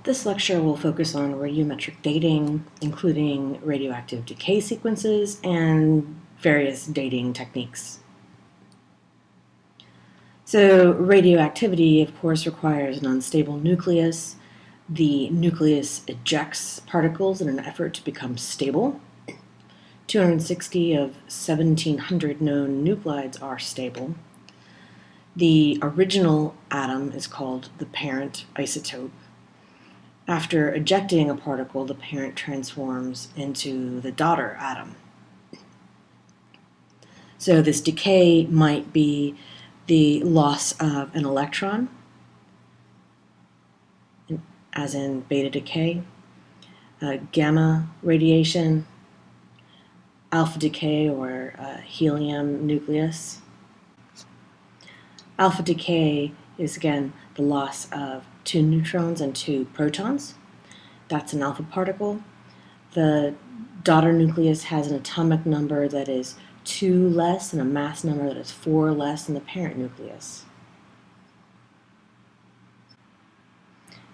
This lecture will focus on radiometric dating, including radioactive decay sequences and various dating techniques. So radioactivity, of course, requires an unstable nucleus. The nucleus ejects particles in an effort to become stable. 260 of 1,700 known nuclides are stable. The original atom is called the parent isotope. After ejecting a particle, the parent transforms into the daughter atom. So this decay might be the loss of an electron, as in beta decay, gamma radiation, alpha decay or helium nucleus. Alpha decay is again the loss of 2 neutrons and 2 protons. That's an alpha particle. The daughter nucleus has an atomic number that is 2 less and a mass number that is 4 less than the parent nucleus.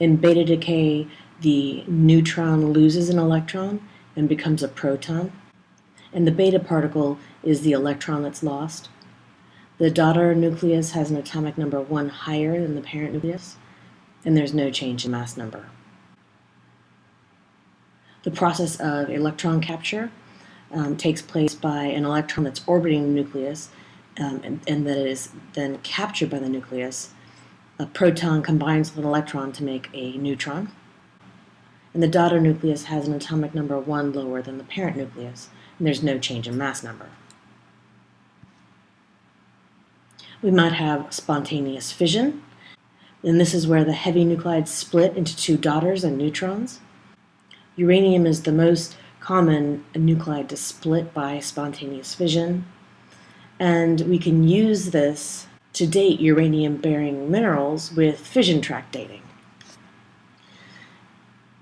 In beta decay, the neutron loses an electron and becomes a proton, and the beta particle is the electron that's lost. The daughter nucleus has an atomic number 1 higher than the parent nucleus, and there's no change in mass number. The process of electron capture takes place by an electron that's orbiting the nucleus and that is then captured by the nucleus. A proton combines with an electron to make a neutron, and the daughter nucleus has an atomic number 1 lower than the parent nucleus, and there's no change in mass number. We might have spontaneous fission, and this is where the heavy nuclides split into 2 daughters and neutrons. Uranium is the most common nuclide to split by spontaneous fission, and we can use this to date uranium-bearing minerals with fission track dating.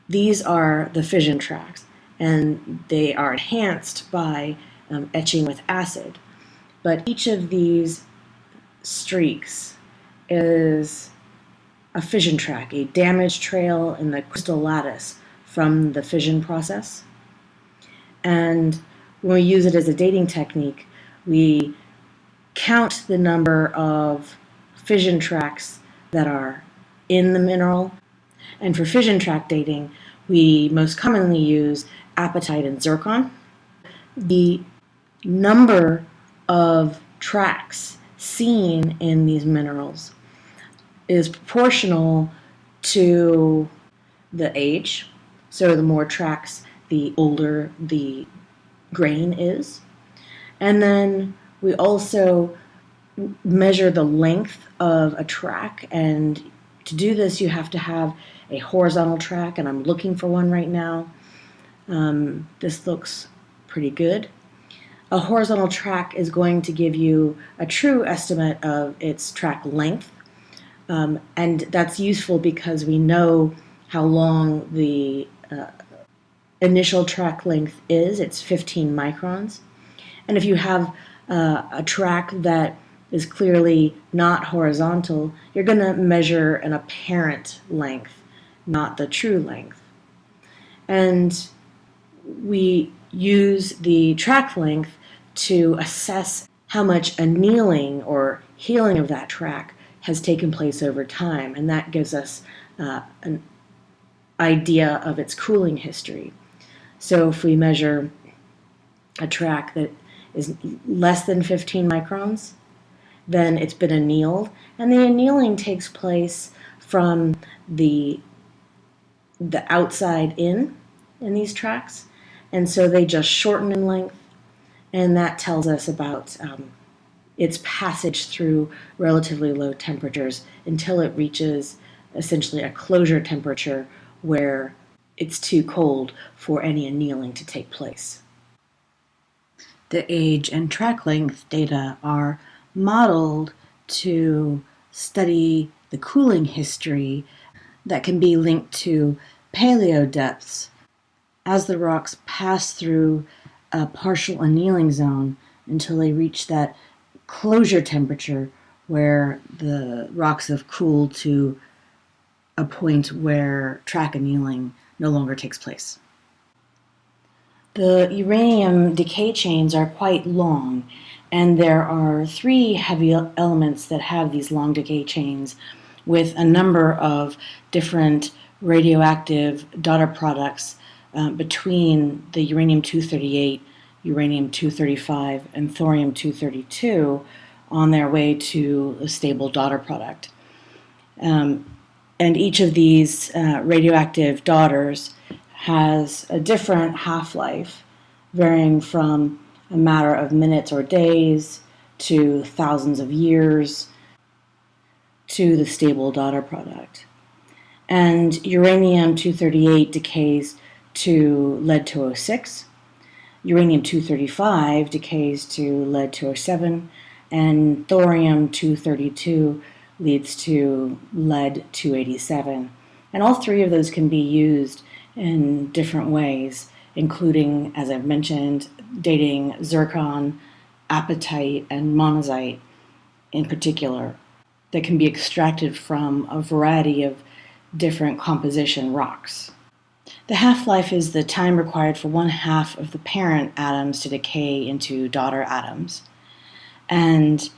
These are the fission tracks, and they are enhanced by etching with acid, but each of these streaks is a fission track, a damage trail in the crystal lattice from the fission process. And when we use it as a dating technique, we count the number of fission tracks that are in the mineral. And for fission track dating, we most commonly use apatite and zircon. The number of tracks seen in these minerals is proportional to the age. So the more tracks, the older the grain is. And then we also measure the length of a track, and to do this you have to have a horizontal track, and I'm looking for one right now. This looks pretty good. A horizontal track is going to give you a true estimate of its track length, and that's useful because we know how long the initial track length is. It's 15 microns. And if you have a track that is clearly not horizontal, you're going to measure an apparent length, not the true length. And we use the track length to assess how much annealing or healing of that track has taken place over time, and that gives us an idea of its cooling history. So if we measure a track that is less than 15 microns, then it's been annealed, and the annealing takes place from the outside in these tracks, and so they just shorten in length, and that tells us about its passage through relatively low temperatures until it reaches essentially a closure temperature where it's too cold for any annealing to take place. The age and track length data are modeled to study the cooling history that can be linked to paleo depths as the rocks pass through a partial annealing zone until they reach that closure temperature where the rocks have cooled to a point where track annealing no longer takes place. The uranium decay chains are quite long, and there are 3 heavy elements that have these long decay chains with a number of different radioactive daughter products between the uranium-238, uranium-235, and thorium-232 on their way to a stable daughter product. And each of these radioactive daughters has a different half-life, varying from a matter of minutes or days to thousands of years to the stable daughter product. And uranium-238 decays to lead-206, uranium-235 decays to lead-207, and thorium-232 leads to lead-287. And all 3 of those can be used in different ways, including, as I've mentioned, dating zircon, apatite, and monazite in particular, that can be extracted from a variety of different composition rocks. The half-life is the time required for 1/2 of the parent atoms to decay into daughter atoms. And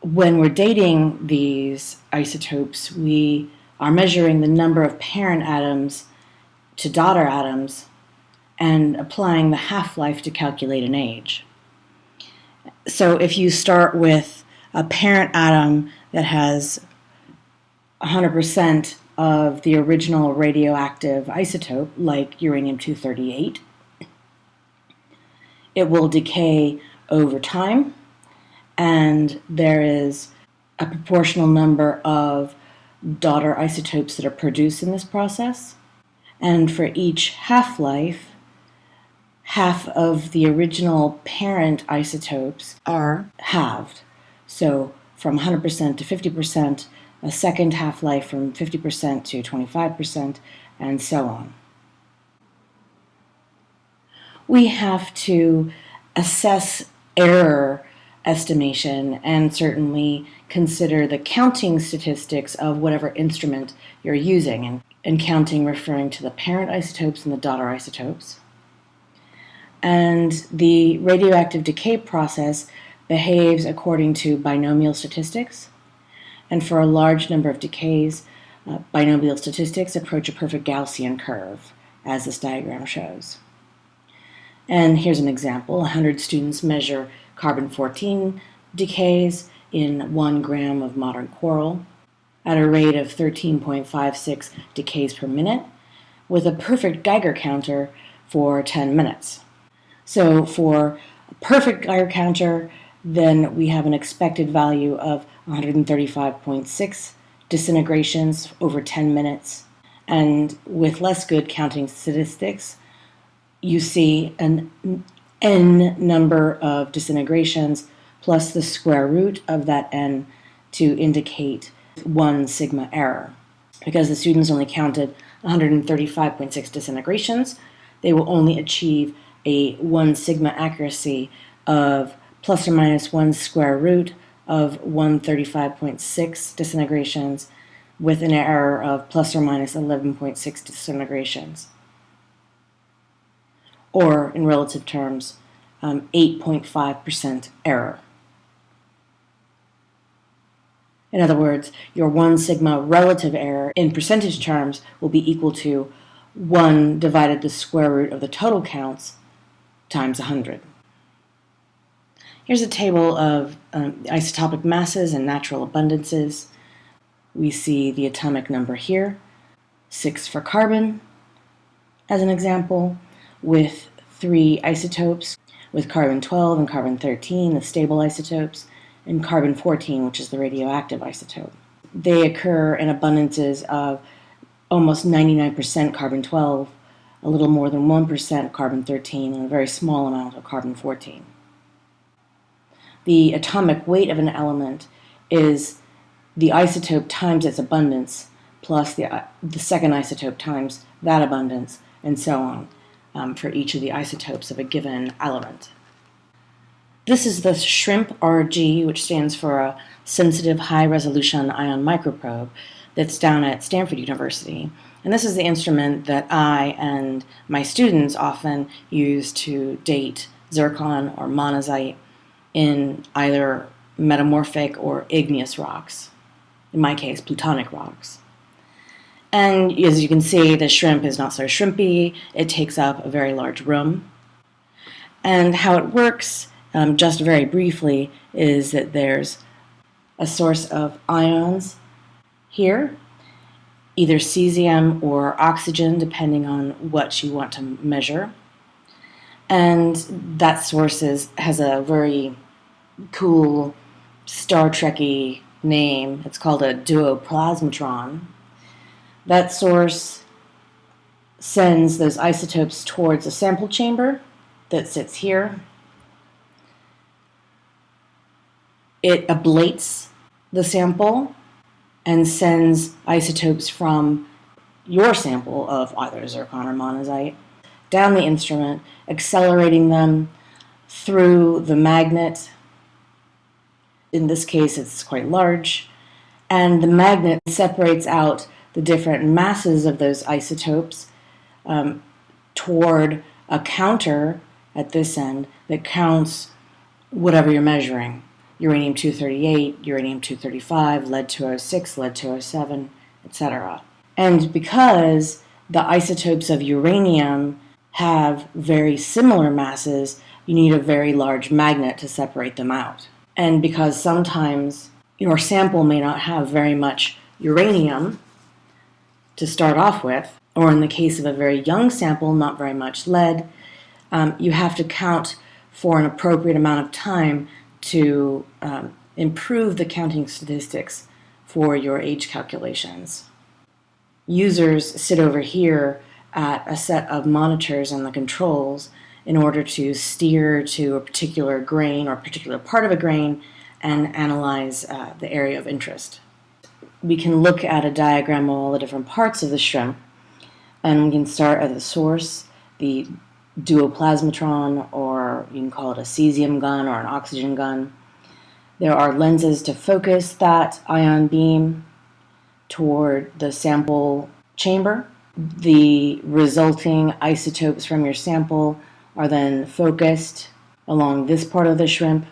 when we're dating these isotopes, we are measuring the number of parent atoms to daughter atoms and applying the half-life to calculate an age. So if you start with a parent atom that has 100% of the original radioactive isotope, like uranium-238, it will decay over time, and there is a proportional number of daughter isotopes that are produced in this process. And for each half-life, half of the original parent isotopes are halved. So from 100% to 50%, a second half-life from 50% to 25%, and so on. We have to assess error estimation and certainly consider the counting statistics of whatever instrument you're using, and counting referring to the parent isotopes and the daughter isotopes. And the radioactive decay process behaves according to binomial statistics, and for a large number of decays, binomial statistics approach a perfect Gaussian curve, as this diagram shows. And here's an example. 100 students measure carbon-14 decays in 1 gram of modern coral at a rate of 13.56 decays per minute, with a perfect Geiger counter for 10 minutes. So for a perfect Geiger counter, then we have an expected value of 135.6 disintegrations over 10 minutes. And with less good counting statistics, you see an n number of disintegrations plus the square root of that n to indicate 1 sigma error. Because the students only counted 135.6 disintegrations, they will only achieve a 1 sigma accuracy of plus or minus 1 square root of 135.6 disintegrations with an error of plus or minus 11.6 disintegrations. Or, in relative terms, 8.5% error. In other words, your 1 sigma relative error in percentage terms will be equal to 1 divided the square root of the total counts times 100. Here's a table of isotopic masses and natural abundances. We see the atomic number here, 6 for carbon, as an example, with 3 isotopes, with carbon-12 and carbon-13, the stable isotopes, and carbon-14, which is the radioactive isotope. They occur in abundances of almost 99% carbon-12, a little more than 1% carbon-13, and a very small amount of carbon-14. The atomic weight of an element is the isotope times its abundance plus the second isotope times that abundance, and so on, for each of the isotopes of a given element. This is the SHRIMP-RG, which stands for a sensitive high-resolution ion microprobe that's down at Stanford University. And this is the instrument that I and my students often use to date zircon or monazite in either metamorphic or igneous rocks, in my case, plutonic rocks. And as you can see, the shrimp is not so shrimpy. It takes up a very large room. And how it works, just very briefly, is that there's a source of ions here, either cesium or oxygen, depending on what you want to measure. And that source has a very cool Star Trek-y name. It's called a duoplasmatron. That source sends those isotopes towards a sample chamber that sits here. It ablates the sample and sends isotopes from your sample of either zircon or monazite down the instrument, accelerating them through the magnet. In this case, it's quite large, and the magnet separates out the different masses of those isotopes toward a counter at this end that counts whatever you're measuring. Uranium-238, uranium-235, lead-206, lead-207, etc. And because the isotopes of uranium have very similar masses, you need a very large magnet to separate them out. And because sometimes your sample may not have very much uranium to start off with, or in the case of a very young sample, not very much lead, you have to count for an appropriate amount of time to improve the counting statistics for your age calculations. Users sit over here at a set of monitors and the controls in order to steer to a particular grain or a particular part of a grain and analyze the area of interest. We can look at a diagram of all the different parts of the shrimp, and we can start at the source, the duoplasmatron, or you can call it a cesium gun or an oxygen gun. There are lenses to focus that ion beam toward the sample chamber. The resulting isotopes from your sample are then focused along this part of the shrimp.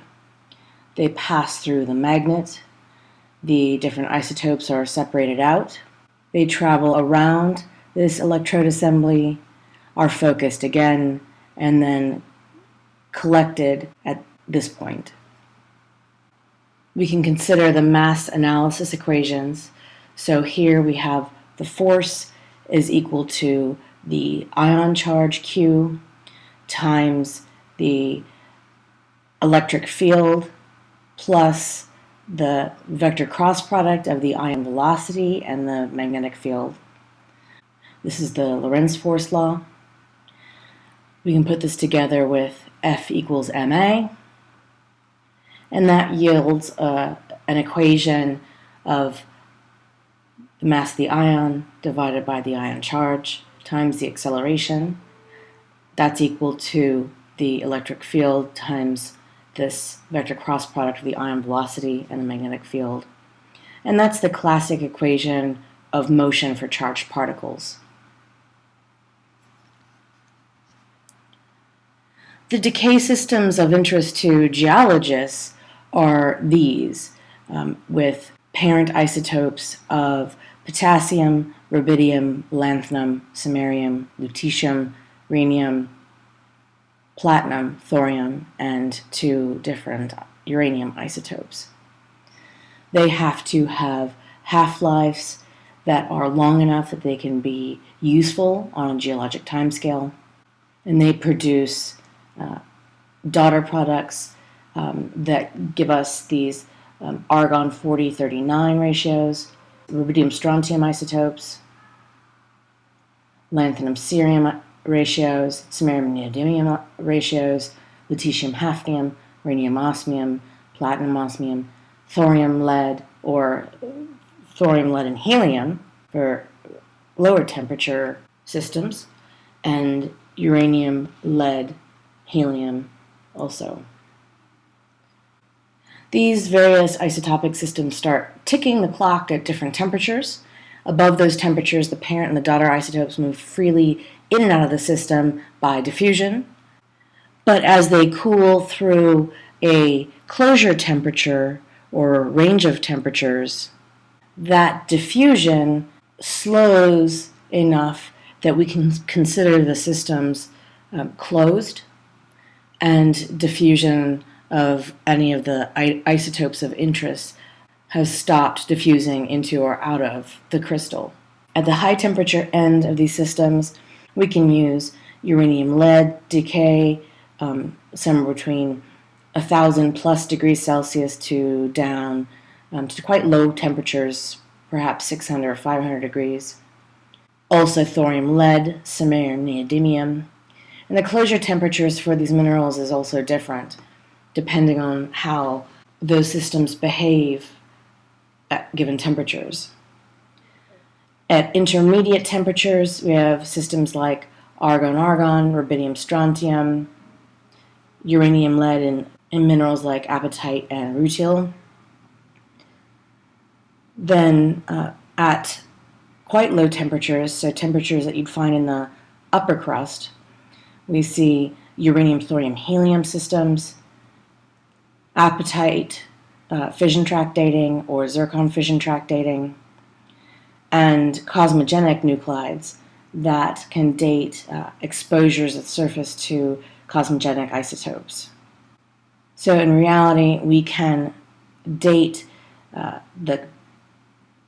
They pass through the magnet. The different isotopes are separated out. They travel around this electrode assembly, are focused again, and then collected at this point. We can consider the mass analysis equations. So here we have the force is equal to the ion charge Q times the electric field plus the vector cross product of the ion velocity and the magnetic field. This is the Lorentz force law. We can put this together with F equals ma, and that yields an equation of the mass of the ion divided by the ion charge times the acceleration. That's equal to the electric field times this vector cross product of the ion velocity and the magnetic field. And that's the classic equation of motion for charged particles. The decay systems of interest to geologists are these, with parent isotopes of potassium, rubidium, lanthanum, samarium, lutetium, rhenium, platinum, thorium, and 2 different uranium isotopes. They have to have half-lives that are long enough that they can be useful on a geologic timescale, and they produce daughter products that give us these argon 40-39 ratios, rubidium-strontium isotopes, lanthanum-cerium ratios, samarium-neodymium ratios, lutetium-hafnium, rhenium-osmium, platinum-osmium, thorium-lead, or thorium-lead and helium for lower temperature systems, and uranium-lead helium also. These various isotopic systems start ticking the clock at different temperatures, Above those temperatures, the parent and the daughter isotopes move freely in and out of the system by diffusion. But as they cool through a closure temperature or range of temperatures, that diffusion slows enough that we can consider the systems closed, and diffusion of any of the isotopes of interest has stopped diffusing into or out of the crystal. At the high temperature end of these systems, we can use uranium-lead decay somewhere between 1,000 plus degrees Celsius to down to quite low temperatures, perhaps 600 or 500 degrees. Also thorium-lead, samarium, neodymium. And the closure temperatures for these minerals is also different, depending on how those systems behave at given temperatures. At intermediate temperatures, we have systems like argon-argon, rubidium-strontium, uranium-lead, and minerals like apatite and rutile. Then at quite low temperatures, so temperatures that you'd find in the upper crust, we see uranium, thorium, helium systems, apatite fission track dating or zircon fission track dating, and cosmogenic nuclides that can date exposures at surface to cosmogenic isotopes. So in reality, we can date the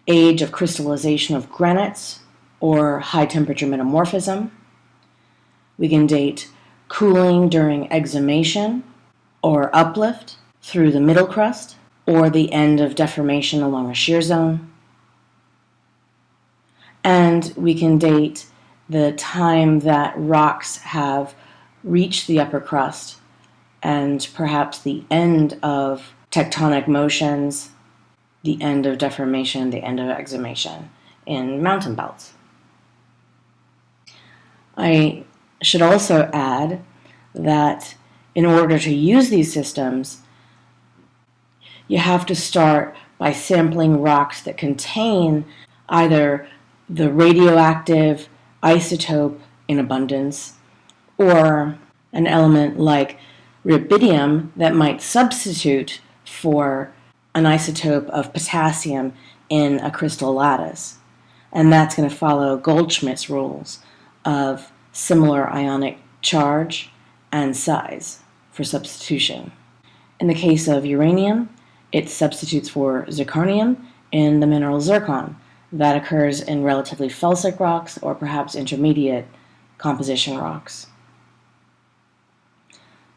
age of crystallization of granites or high temperature metamorphism. We can date cooling during exhumation or uplift through the middle crust or the end of deformation along a shear zone. And we can date the time that rocks have reached the upper crust and perhaps the end of tectonic motions, the end of deformation, the end of exhumation in mountain belts. I should also add that in order to use these systems, you have to start by sampling rocks that contain either the radioactive isotope in abundance or an element like rubidium that might substitute for an isotope of potassium in a crystal lattice. And that's going to follow Goldschmidt's rules of similar ionic charge and size for substitution. In the case of uranium, it substitutes for zirconium in the mineral zircon. That occurs in relatively felsic rocks or perhaps intermediate composition rocks.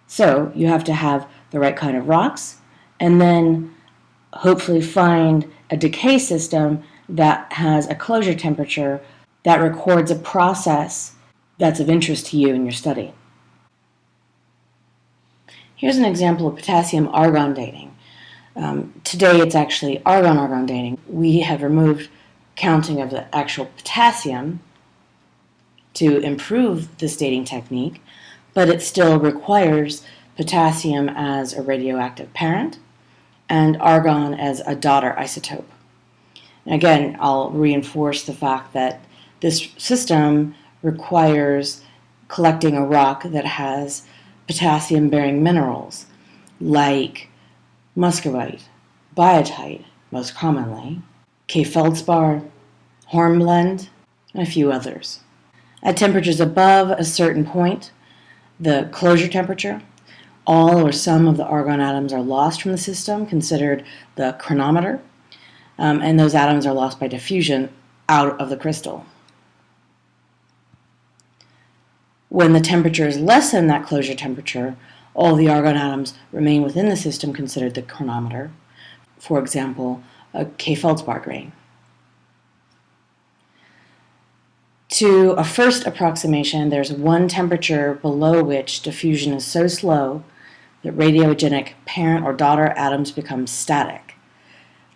So you have to have the right kind of rocks and then hopefully find a decay system that has a closure temperature that records a process that's of interest to you in your study. Here's an example of potassium-argon dating. Today it's actually argon-argon dating. We have removed counting of the actual potassium to improve this dating technique, but it still requires potassium as a radioactive parent and argon as a daughter isotope. And again, I'll reinforce the fact that this system requires collecting a rock that has potassium-bearing minerals like muscovite, biotite, most commonly, K-feldspar, hornblende, and a few others. At temperatures above a certain point, the closure temperature, all or some of the argon atoms are lost from the system, considered the chronometer, and those atoms are lost by diffusion out of the crystal. When the temperature is less than that closure temperature, all the argon atoms remain within the system, considered the chronometer. For example, a K-feldspar grain. To a first approximation, there's one temperature below which diffusion is so slow that radiogenic parent or daughter atoms become static.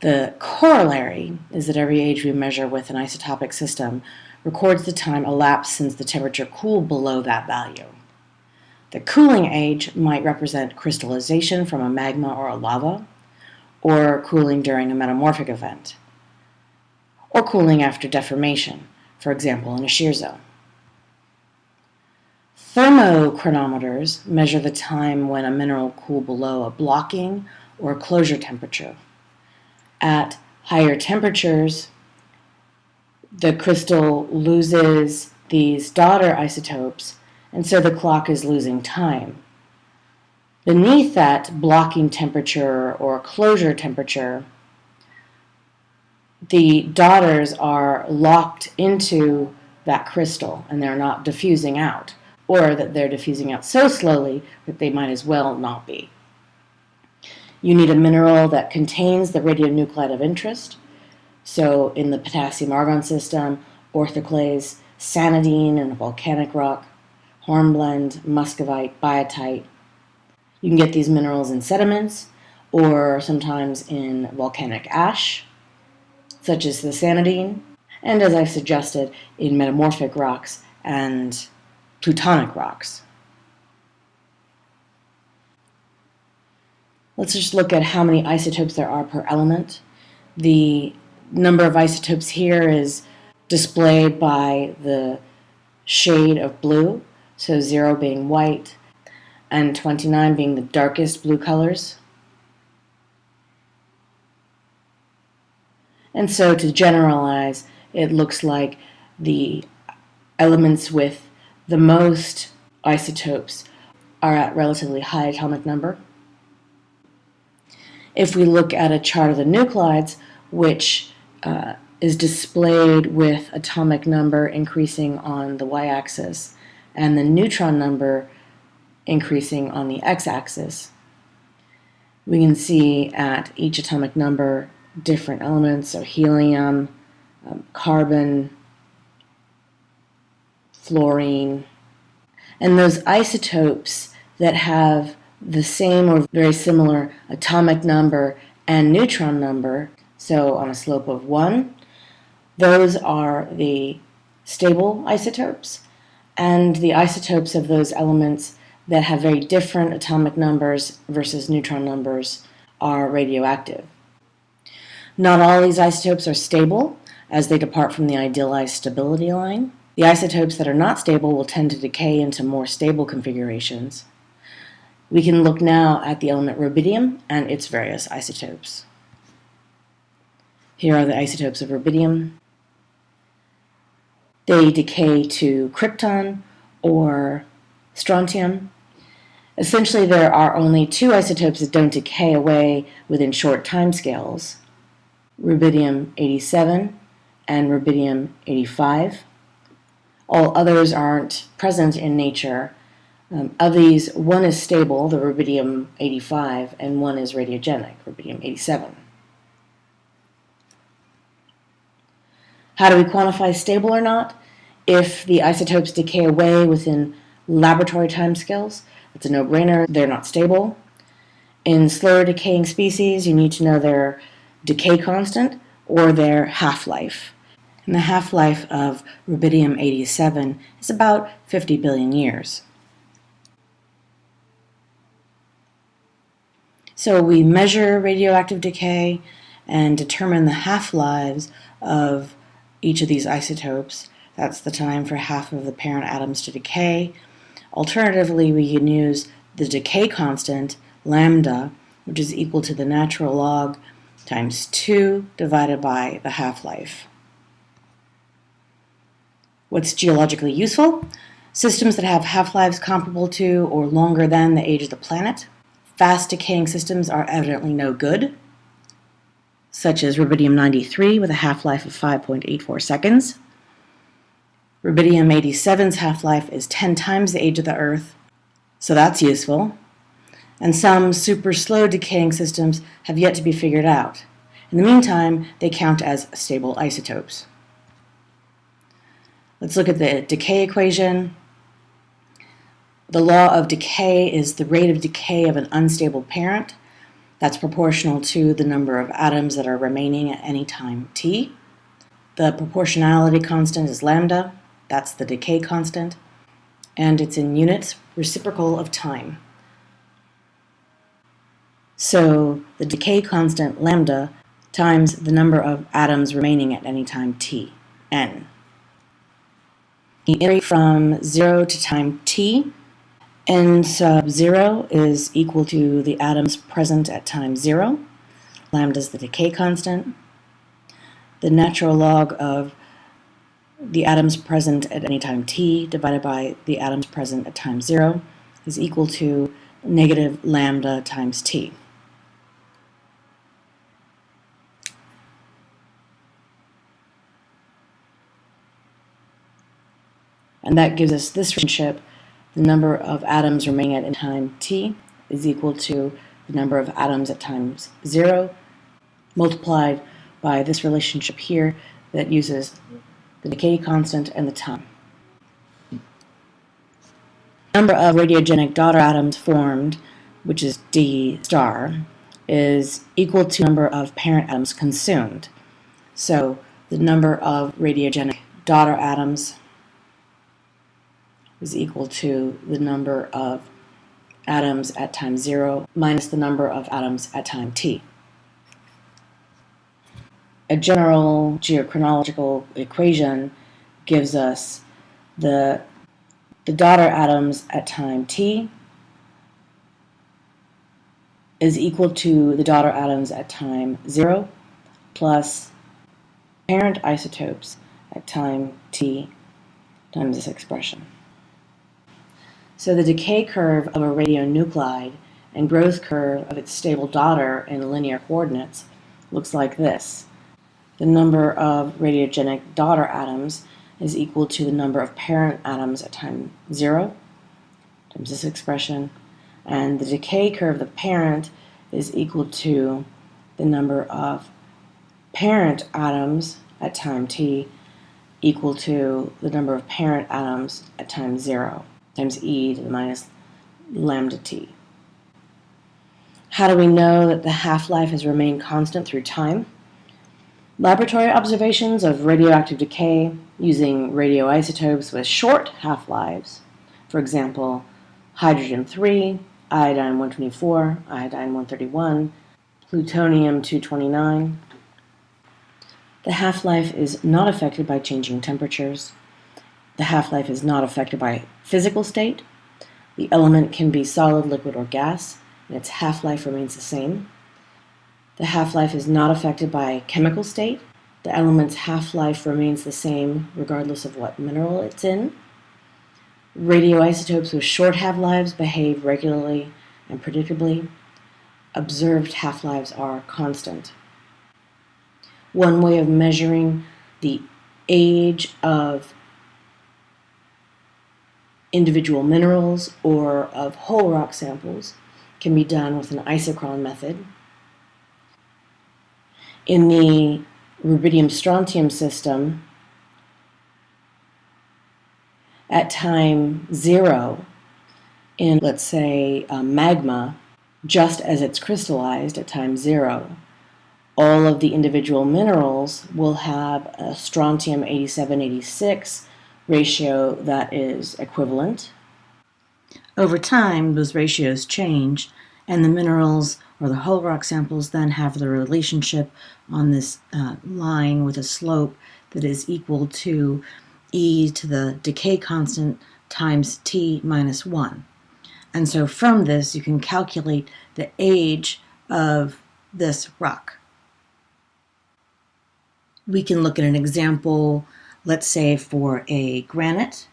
The corollary is that every age we measure with an isotopic system records the time elapsed since the temperature cooled below that value. The cooling age might represent crystallization from a magma or a lava, or cooling during a metamorphic event. or cooling after deformation, for example in a shear zone. Thermochronometers measure the time when a mineral cooled below a blocking or closure temperature. At higher temperatures, the crystal loses these daughter isotopes, and so the clock is losing time. Beneath that blocking temperature or closure temperature, the daughters are locked into that crystal and they're not diffusing out, or that they're diffusing out so slowly that they might as well not be. You need a mineral that contains the radionuclide of interest. So in the potassium argon system, orthoclase, sanidine in a volcanic rock, hornblende, muscovite, biotite. You can get these minerals in sediments or sometimes in volcanic ash, such as the sanidine, and as I've suggested, in metamorphic rocks and plutonic rocks. Let's just look at how many isotopes there are per element. The number of isotopes here is displayed by the shade of blue, so 0 being white and 29 being the darkest blue colors. And so to generalize, it looks like the elements with the most isotopes are at relatively high atomic number. If we look at a chart of the nuclides, which is displayed with atomic number increasing on the y-axis and the neutron number increasing on the x-axis, we can see at each atomic number different elements, so helium, carbon, fluorine, and those isotopes that have the same or very similar atomic number and neutron number, so on a slope of 1, those are the stable isotopes, and the isotopes of those elements that have very different atomic numbers versus neutron numbers are radioactive. Not all these isotopes are stable, as they depart from the idealized stability line. The isotopes that are not stable will tend to decay into more stable configurations. We can look now at the element rubidium and its various isotopes. Here are the isotopes of rubidium. They decay to krypton or strontium. Essentially, there are only 2 isotopes that don't decay away within short timescales: rubidium-87 and rubidium-85. All others aren't present in nature. Of these, 1 is stable, the rubidium-85, and 1 is radiogenic, rubidium-87. How do we quantify stable or not? If the isotopes decay away within laboratory timescales, it's a no-brainer, they're not stable. In slower decaying species, you need to know their decay constant or their half-life. And the half-life of rubidium-87 is about 50 billion years. So we measure radioactive decay and determine the half-lives of each of these isotopes. That's the time for half of the parent atoms to decay. Alternatively, we can use the decay constant, lambda, which is equal to the natural log times 2 divided by the half-life. What's geologically useful? Systems that have half-lives comparable to or longer than the age of the planet. Fast decaying systems are evidently no good, such as rubidium-93 with a half-life of 5.84 seconds. Rubidium-87's half-life is 10 times the age of the Earth, so that's useful. And some super slow decaying systems have yet to be figured out. In the meantime, they count as stable isotopes. Let's look at the decay equation. The law of decay is the rate of decay of an unstable parent. That's proportional to the number of atoms that are remaining at any time t. The proportionality constant is lambda. That's the decay constant. And it's in units reciprocal of time. So the decay constant lambda times the number of atoms remaining at any time t, n. The iterate from 0 to time t. N sub 0 is equal to the atoms present at time 0. Lambda is the decay constant. The natural log of the atoms present at any time t divided by the atoms present at time 0 is equal to negative lambda times t. And that gives us this relationship. The number of atoms remaining at time t is equal to the number of atoms at time 0 multiplied by this relationship here that uses the decay constant and the time. The number of radiogenic daughter atoms formed, which is D star, is equal to the number of parent atoms consumed. So the number of radiogenic daughter atoms is equal to the number of atoms at time 0 minus the number of atoms at time t. A general geochronological equation gives us the daughter atoms at time t is equal to the daughter atoms at time 0 plus parent isotopes at time t times this expression. So the decay curve of a radionuclide and growth curve of its stable daughter in linear coordinates looks like this. The number of radiogenic daughter atoms is equal to the number of parent atoms at time 0 times this expression, and the decay curve of the parent is equal to the number of parent atoms at time t equal to the number of parent atoms at time 0 times e to the minus lambda t. How do we know that the half-life has remained constant through time? Laboratory observations of radioactive decay using radioisotopes with short half-lives, for example, hydrogen-3, iodine-124, iodine-131, plutonium-229. The half-life is not affected by changing temperatures. The half-life is not affected by physical state. The element can be solid, liquid, or gas, and its half-life remains the same. The half-life is not affected by chemical state. The element's half-life remains the same regardless of what mineral it's in. Radioisotopes with short half-lives behave regularly and predictably. Observed half-lives are constant. One way of measuring the age of individual minerals or of whole rock samples can be done with an isochron method. In the rubidium-strontium system, at time 0, in, let's say, magma, just as it's crystallized at time 0, all of the individual minerals will have a strontium 87-86 ratio that is equivalent. Over time, those ratios change, and the minerals or the whole rock samples then have the relationship on this line with a slope that is equal to e to the decay constant times t minus 1. And so from this, you can calculate the age of this rock. We can look at an example, let's say for a granite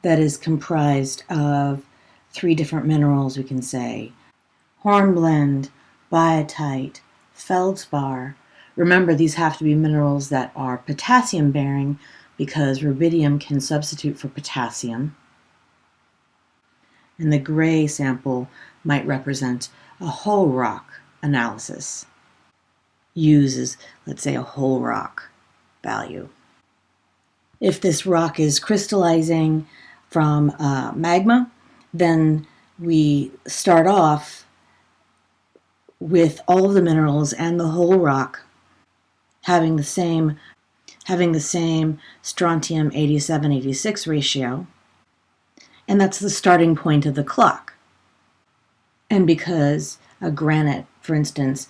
that is comprised of 3 different minerals. We can say hornblende, biotite, feldspar. Remember, these have to be minerals that are potassium bearing because rubidium can substitute for potassium. And the gray sample might represent a whole rock analysis. Uses, let's say, a whole rock value. If this rock is crystallizing from magma, then we start off with all of the minerals and the whole rock having the same strontium 87-86 ratio, and that's the starting point of the clock. And because a granite, for instance,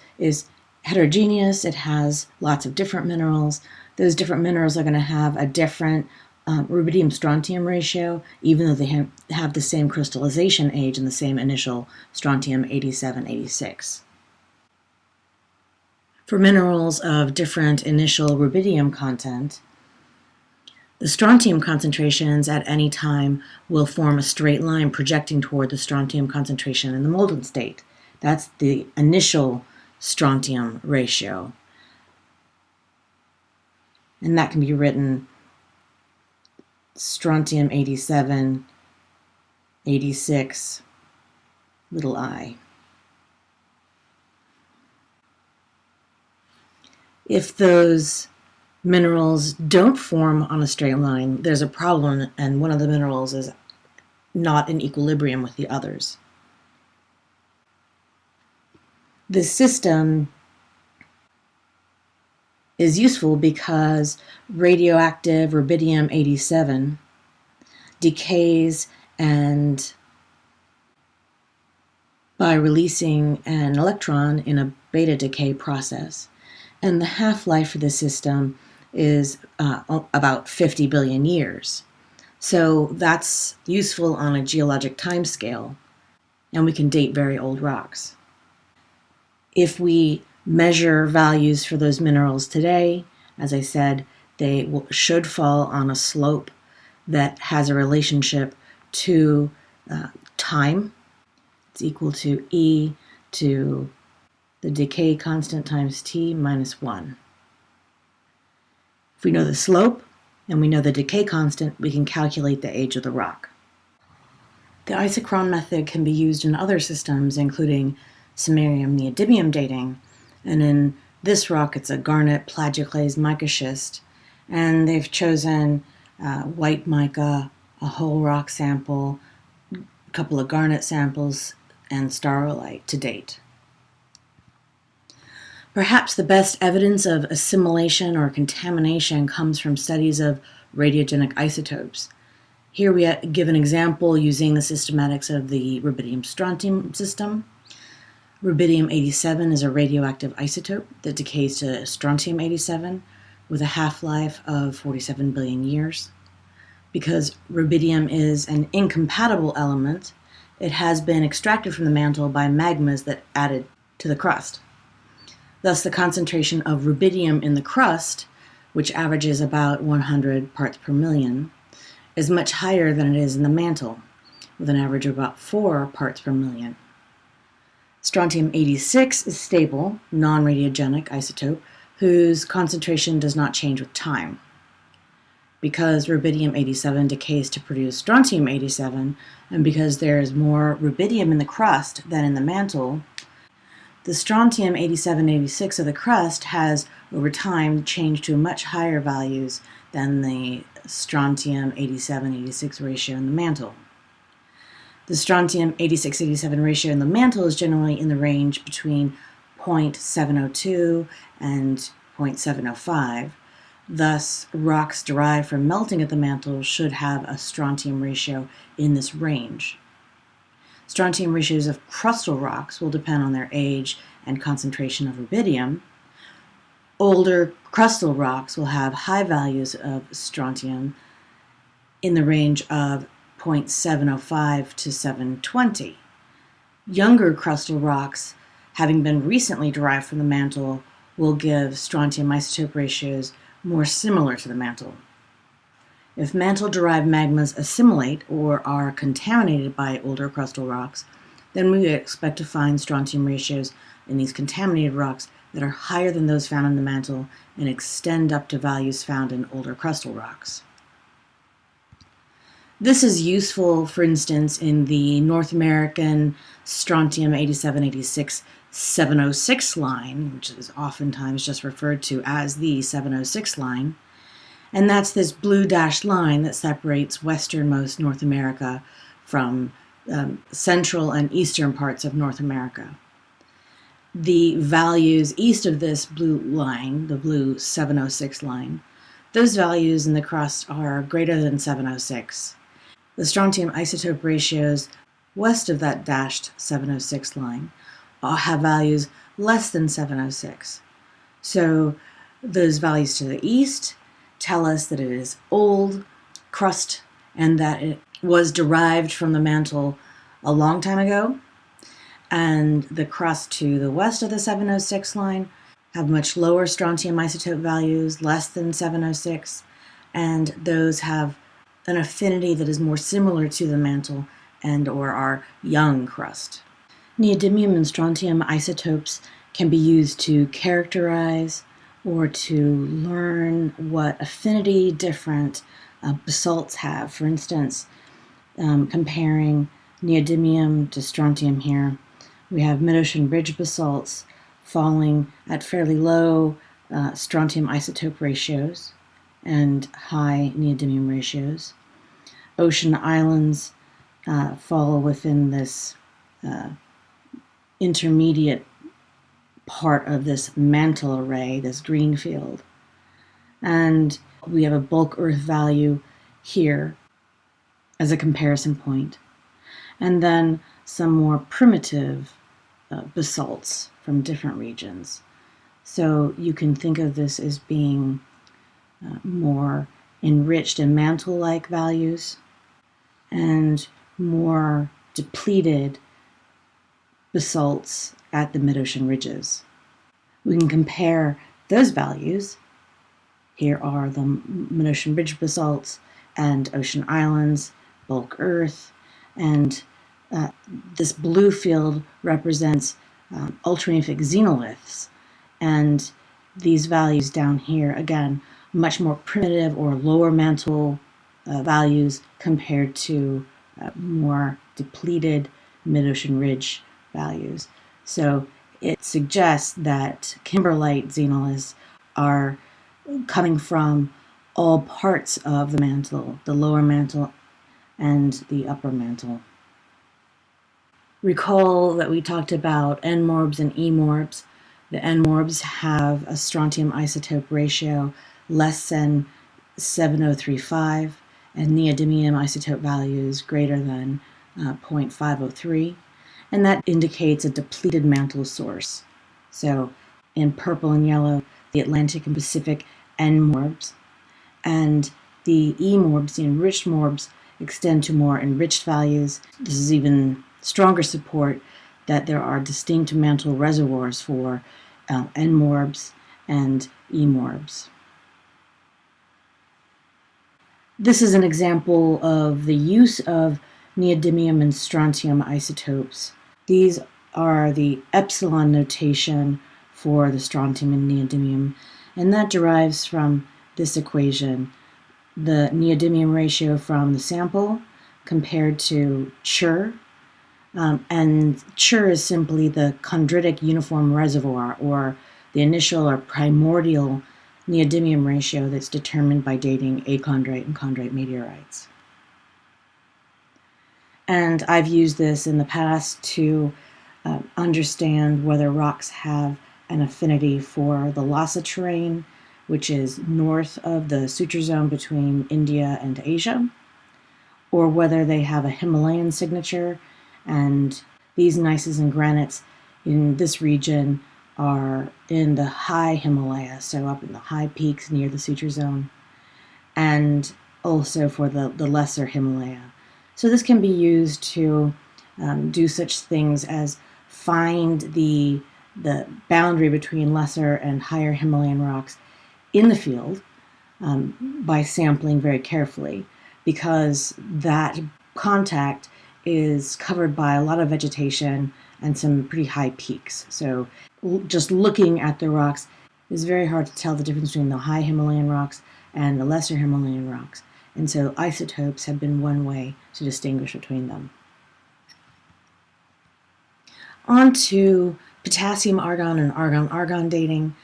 heterogeneous. It has lots of different minerals. Those different minerals are going to have a different rubidium-strontium ratio, even though they have the same crystallization age and the same initial strontium 8786. For minerals of different initial rubidium content, the strontium concentrations at any time will form a straight line projecting toward the strontium concentration in the molten state. That's the initial strontium ratio. And that can be written strontium 87, 86, little I. If those minerals don't form on a straight line, there's a problem, and one of the minerals is not in equilibrium with the others. This system is useful because radioactive rubidium-87 decays and by releasing an electron in a beta decay process. And the half-life for the system is about 50 billion years. So that's useful on a geologic time scale, and we can date very old rocks. If we measure values for those minerals today, as I said, they should fall on a slope that has a relationship to time. It's equal to E to the decay constant times T minus 1. If we know the slope and we know the decay constant, we can calculate the age of the rock. The Isochron method can be used in other systems, including samarium neodymium dating. And in this rock, it's a garnet plagioclase mica schist. And they've chosen white mica, a whole rock sample, a couple of garnet samples, and staurolite to date. Perhaps the best evidence of assimilation or contamination comes from studies of radiogenic isotopes. Here we give an example using the systematics of the rubidium-strontium system. Rubidium-87 is a radioactive isotope that decays to strontium-87 with a half-life of 47 billion years. Because rubidium is an incompatible element, it has been extracted from the mantle by magmas that added to the crust. Thus, the concentration of rubidium in the crust, which averages about 100 parts per million, is much higher than it is in the mantle, with an average of about 4 parts per million. Strontium-86 is stable, non-radiogenic isotope, whose concentration does not change with time. Because rubidium-87 decays to produce strontium-87, and because there is more rubidium in the crust than in the mantle, the strontium-87-86 of the crust has, over time, changed to much higher values than the strontium-87-86 ratio in the mantle. The strontium-86-87 ratio in the mantle is generally in the range between 0.702 and 0.705. Thus, rocks derived from melting at the mantle should have a strontium ratio in this range. Strontium ratios of crustal rocks will depend on their age and concentration of rubidium. Older crustal rocks will have high values of strontium in the range of 0.705 to 720. Younger crustal rocks, having been recently derived from the mantle, will give strontium isotope ratios more similar to the mantle. If mantle-derived magmas assimilate or are contaminated by older crustal rocks, then we would expect to find strontium ratios in these contaminated rocks that are higher than those found in the mantle and extend up to values found in older crustal rocks. This is useful, for instance, in the North American strontium 8786 706 line, which is oftentimes just referred to as the 706 line. And that's this blue dashed line that separates westernmost North America from central and eastern parts of North America. The values east of this blue line, the blue 706 line, those values in the crust are greater than 706. The strontium isotope ratios west of that dashed 706 line have values less than 706. So those values to the east tell us that it is old crust and that it was derived from the mantle a long time ago. And the crust to the west of the 706 line have much lower strontium isotope values, less than 706, and those have an affinity that is more similar to the mantle and or our young crust. Neodymium and strontium isotopes can be used to characterize or to learn what affinity different basalts have. For instance, comparing neodymium to strontium here, we have mid-ocean ridge basalts falling at fairly low strontium isotope ratios and high neodymium ratios. Ocean islands fall within this intermediate part of this mantle array, this green field. And we have a bulk earth value here as a comparison point. And then some more primitive basalts from different regions. So you can think of this as being more enriched in mantle-like values and more depleted basalts at the mid-ocean ridges. We can compare those values. Here are the mid-ocean ridge basalts and ocean islands, bulk earth, and this blue field represents ultramafic xenoliths, and these values down here, again, much more primitive or lower mantle values compared to more depleted mid-ocean ridge values. So it suggests that kimberlite xenoliths are coming from all parts of the mantle, the lower mantle and the upper mantle. Recall that we talked about N-morbs and E-morbs. The N-morbs have a strontium isotope ratio less than 7035 and neodymium isotope values greater than 0.503, and that indicates a depleted mantle source. So in purple and yellow, the Atlantic and Pacific N-morbs, and the E-morbs, the enriched morbs, extend to more enriched values. This is even stronger support that there are distinct mantle reservoirs for N-morbs and E-morbs. This is an example of the use of neodymium and strontium isotopes. These are the epsilon notation for the strontium and neodymium, and that derives from this equation, the neodymium ratio from the sample compared to CHUR, and CHUR is simply the chondritic uniform reservoir, or the initial or primordial neodymium ratio that's determined by dating achondrite and chondrite meteorites. And I've used this in the past to understand whether rocks have an affinity for the Lhasa terrain, which is north of the suture zone between India and Asia, or whether they have a Himalayan signature, and these gneisses and granites in this region are in the high Himalaya, so up in the high peaks near the suture zone, and also for the lesser Himalaya. So this can be used to do such things as find the boundary between lesser and higher Himalayan rocks in the field by sampling very carefully, because that contact is covered by a lot of vegetation and some pretty high peaks. So just looking at the rocks is very hard to tell the difference between the high Himalayan rocks and the lesser Himalayan rocks. And so isotopes have been one way to distinguish between them. On to potassium argon and argon argon dating.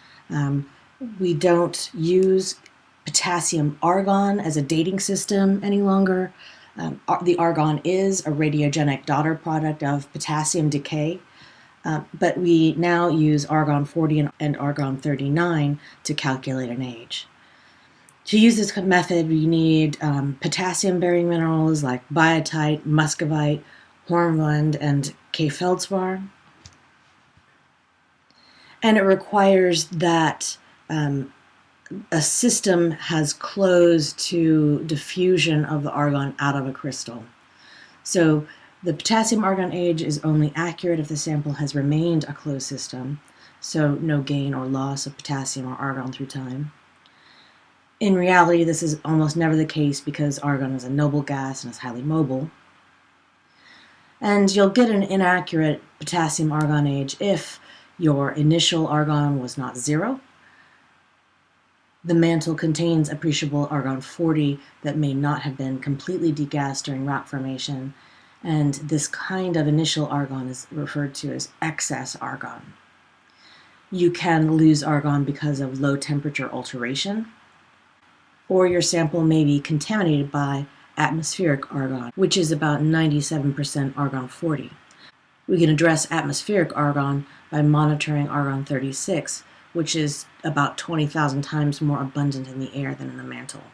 We don't use potassium argon as a dating system any longer. The argon is a radiogenic daughter product of potassium decay, but we now use argon 40 and argon 39 to calculate an age. To use this method, we need potassium-bearing minerals like biotite, muscovite, hornblende, and K-feldspar. And it requires that a system has closed to diffusion of the argon out of a crystal. So the potassium-argon age is only accurate if the sample has remained a closed system, so no gain or loss of potassium or argon through time. In reality, this is almost never the case because argon is a noble gas and is highly mobile. And you'll get an inaccurate potassium-argon age if your initial argon was not 0. The mantle contains appreciable argon-40 that may not have been completely degassed during rock formation, and this kind of initial argon is referred to as excess argon. You can lose argon because of low temperature alteration, or your sample may be contaminated by atmospheric argon, which is about 97% argon-40. We can address atmospheric argon by monitoring argon-36, which is about 20,000 times more abundant in the air than in the mantle.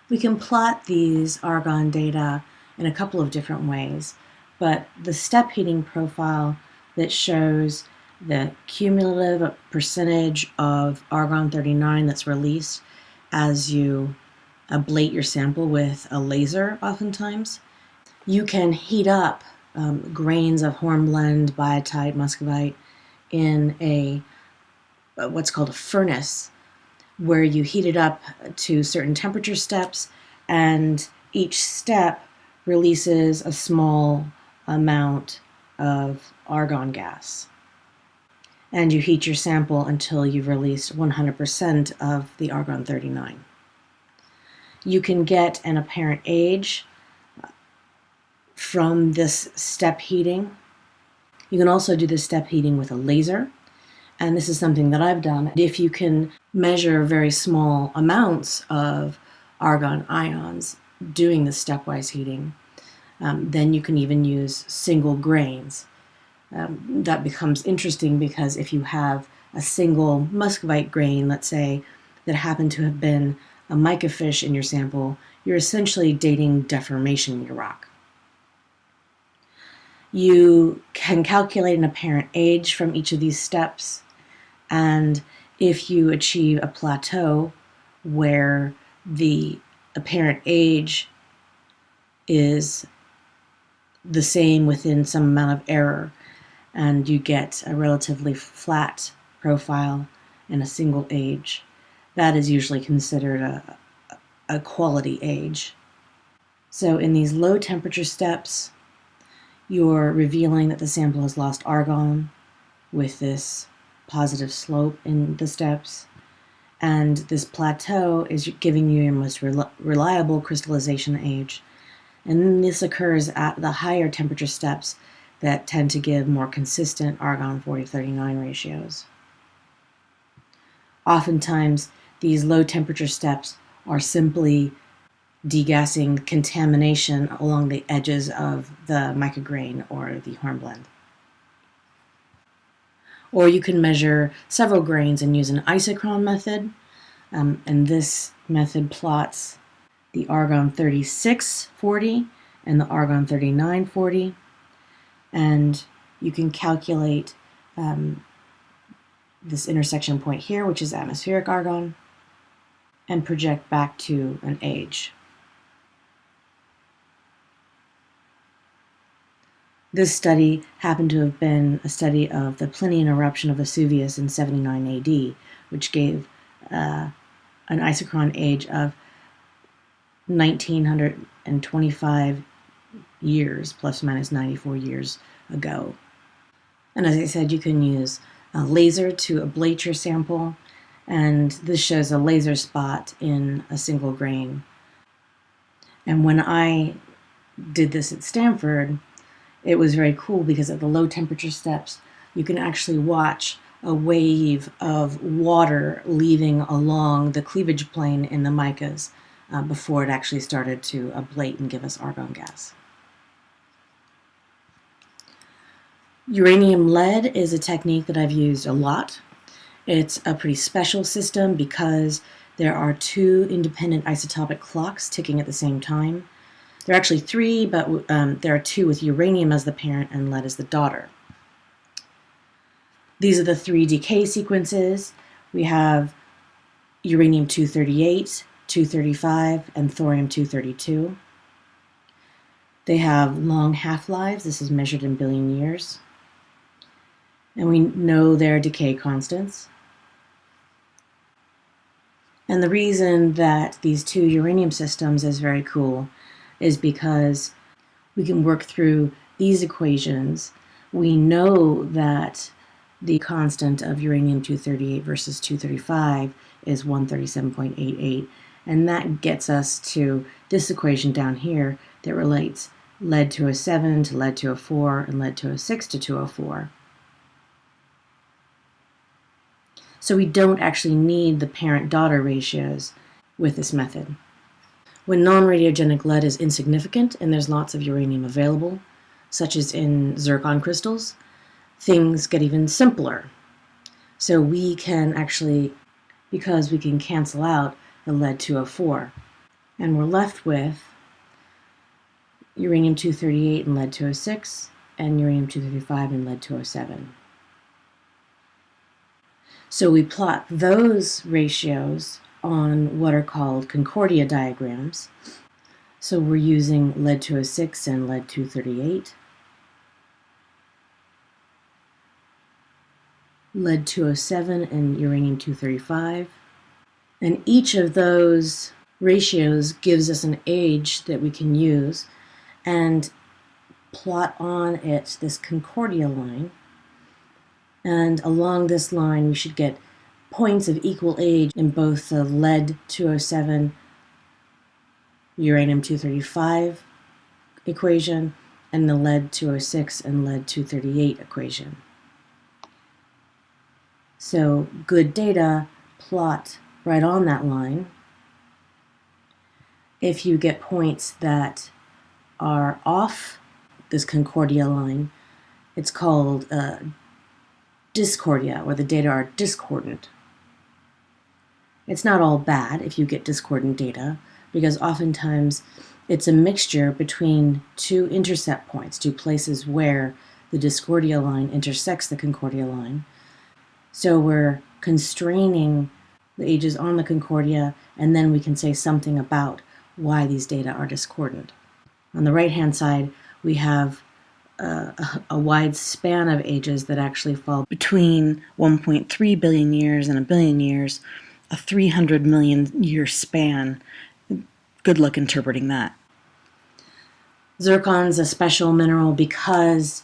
We can plot these argon data in a couple of different ways, but the step heating profile that shows the cumulative percentage of argon-39 that's released as you ablate your sample with a laser oftentimes. You can heat up grains of hornblende, biotite, muscovite in what's called a furnace, where you heat it up to certain temperature steps, and each step releases a small amount of argon gas. And you heat your sample until you've released 100% of the argon-39. You can get an apparent age from this step heating. You can also do this step heating with a laser, and this is something that I've done. If you can measure very small amounts of argon ions doing the stepwise heating, then you can even use single grains. That becomes interesting because if you have a single muscovite grain, let's say, that happened to have been a mica fish in your sample, you're essentially dating deformation in your rock. You can calculate an apparent age from each of these steps, and if you achieve a plateau where the apparent age is the same within some amount of error, and you get a relatively flat profile and a single age, that is usually considered a quality age. So in these low temperature steps, you're revealing that the sample has lost argon with this positive slope in the steps, and this plateau is giving you your most reliable crystallization age. And this occurs at the higher temperature steps that tend to give more consistent argon-40-39 ratios. Oftentimes, these low temperature steps are simply degassing contamination along the edges of the mica grain or the hornblende. Or you can measure several grains and use an Isochron method, and this method plots the argon-36-40 and the argon-39-40, and you can calculate this intersection point here, which is atmospheric argon, and project back to an age. This study happened to have been a study of the Plinian eruption of Vesuvius in 79 AD, which gave an isochron age of 1925 years, plus or minus 94 years ago. And as I said, you can use a laser to ablate your sample, and this shows a laser spot in a single grain. And when I did this at Stanford, it was very cool because at the low temperature steps, you can actually watch a wave of water leaving along the cleavage plane in the micas before it actually started to ablate and give us argon gas. Uranium lead is a technique that I've used a lot. It's a pretty special system because there are two independent isotopic clocks ticking at the same time. There are actually three, but there are two with uranium as the parent and lead as the daughter. These are the 3 decay sequences. We have uranium-238, 235, and thorium-232. They have long half-lives. This is measured in billion years. And we know their decay constants. And the reason that these 2 uranium systems is very cool is because we can work through these equations. We know that the constant of uranium-238 versus 235 is 137.88, and that gets us to this equation down here that relates lead-207 to lead-204 and lead-206 to 204. So we don't actually need the parent-daughter ratios with this method. When non-radiogenic lead is insignificant and there's lots of uranium available, such as in zircon crystals, things get even simpler. So we can actually, because we can cancel out the lead-204, and we're left with uranium-238 and lead-206, and uranium-235 and lead-207. So we plot those ratios on what are called Concordia diagrams. So we're using lead-206 and lead-238, lead-207 and uranium-235, and each of those ratios gives us an age that we can use and plot on it this Concordia line. And along this line, we should get points of equal age in both the lead-207, uranium-235 equation and the lead-206 and lead-238 equation. So good data plot right on that line. If you get points that are off this Concordia line, it's called discordia, or the data are discordant. It's not all bad if you get discordant data, because oftentimes it's a mixture between 2 intercept points, 2 places where the discordia line intersects the Concordia line. So we're constraining the ages on the Concordia, and then we can say something about why these data are discordant. On the right-hand side, we have a wide span of ages that actually fall between 1.3 billion years and a billion years, a 300 million year span. Good luck interpreting that. Zircon's a special mineral because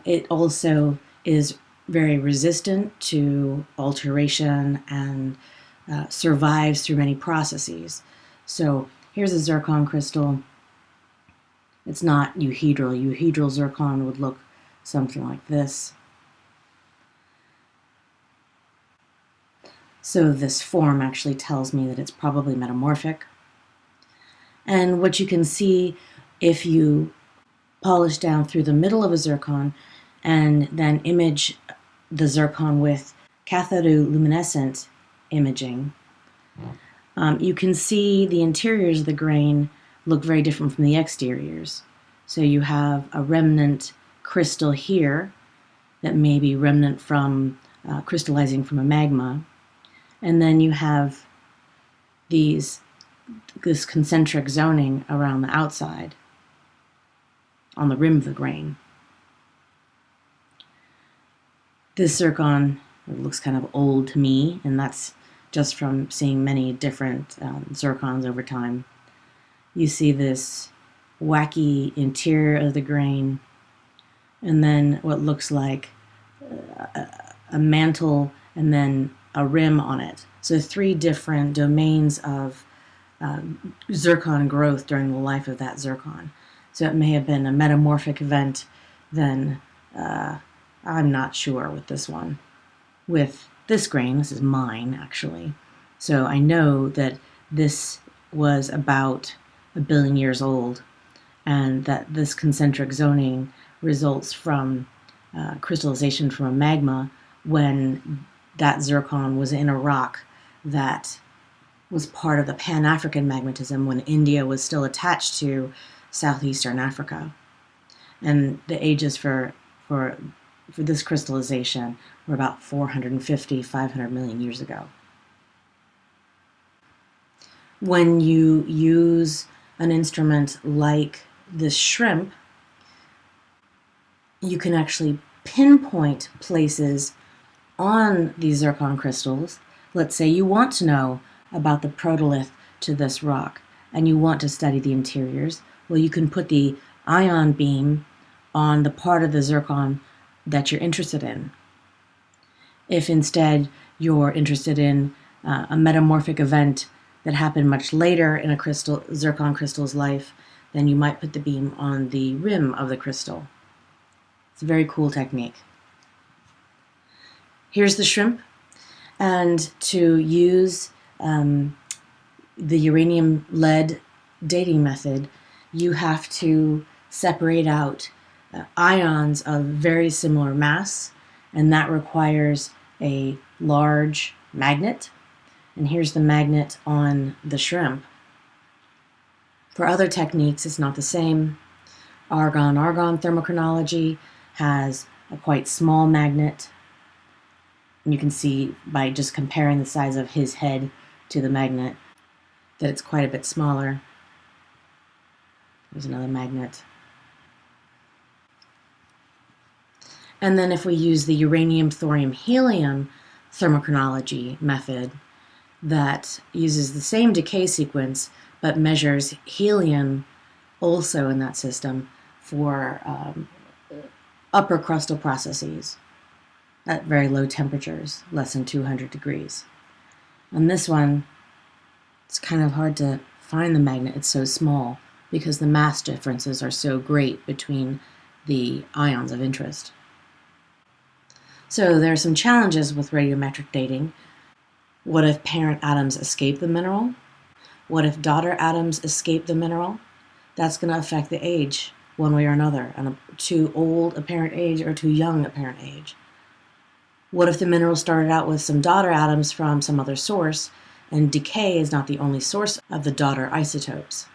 it also is very resistant to alteration and survives through many processes. So here's a zircon crystal. It's not euhedral. Euhedral zircon would look something like this. So this form actually tells me that it's probably metamorphic. And what you can see if you polish down through the middle of a zircon and then image the zircon with cathodoluminescent imaging, you can see the interiors of the grain look very different from the exteriors. So you have a remnant crystal here that may be remnant from crystallizing from a magma, and then you have this concentric zoning around the outside on the rim of the grain. This zircon looks kind of old to me, and that's just from seeing many different zircons over time. You see this wacky interior of the grain, and then what looks like a mantle and then a rim on it. So 3 different domains of zircon growth during the life of that zircon. So it may have been a metamorphic event, then I'm not sure with this one. With this grain, this is mine actually, so I know that this was about 1 billion years old, and that this concentric zoning results from crystallization from a magma when that zircon was in a rock that was part of the Pan-African magmatism when India was still attached to southeastern Africa. And the ages for for this crystallization were about 450, 500 million years ago. When you use an instrument like this shrimp, you can actually pinpoint places on these zircon crystals. Let's say you want to know about the protolith to this rock and you want to study the interiors. Well, you can put the ion beam on the part of the zircon that you're interested in. If instead you're interested in a metamorphic event that happened much later in a zircon crystal's life, then you might put the beam on the rim of the crystal. It's a very cool technique. Here's the shrimp, and to use the uranium-lead dating method, you have to separate out ions of very similar mass, and that requires a large magnet. And here's the magnet on the shrimp. For other techniques, it's not the same. Argon-argon thermochronology has a quite small magnet. And you can see by just comparing the size of his head to the magnet that it's quite a bit smaller. There's another magnet. And then if we use the uranium, thorium, helium thermochronology method that uses the same decay sequence but measures helium also in that system for upper crustal processes at very low temperatures, less than 200 degrees. On this one, it's kind of hard to find the magnet. It's so small because the mass differences are so great between the ions of interest. So there are some challenges with radiometric dating. What if parent atoms escape the mineral? What if daughter atoms escape the mineral? That's going to affect the age one way or another, and too old a parent age or too young a parent age. What if the mineral started out with some daughter atoms from some other source, and decay is not the only source of the daughter isotopes?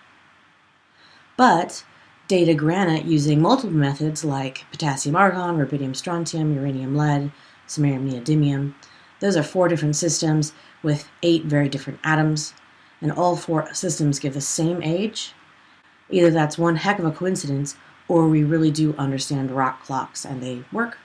But data granite using multiple methods like potassium argon, rubidium strontium, uranium lead, samarium neodymium, those are 4 different systems with 8 very different atoms, and all 4 systems give the same age. Either that's one heck of a coincidence, or we really do understand rock clocks and they work.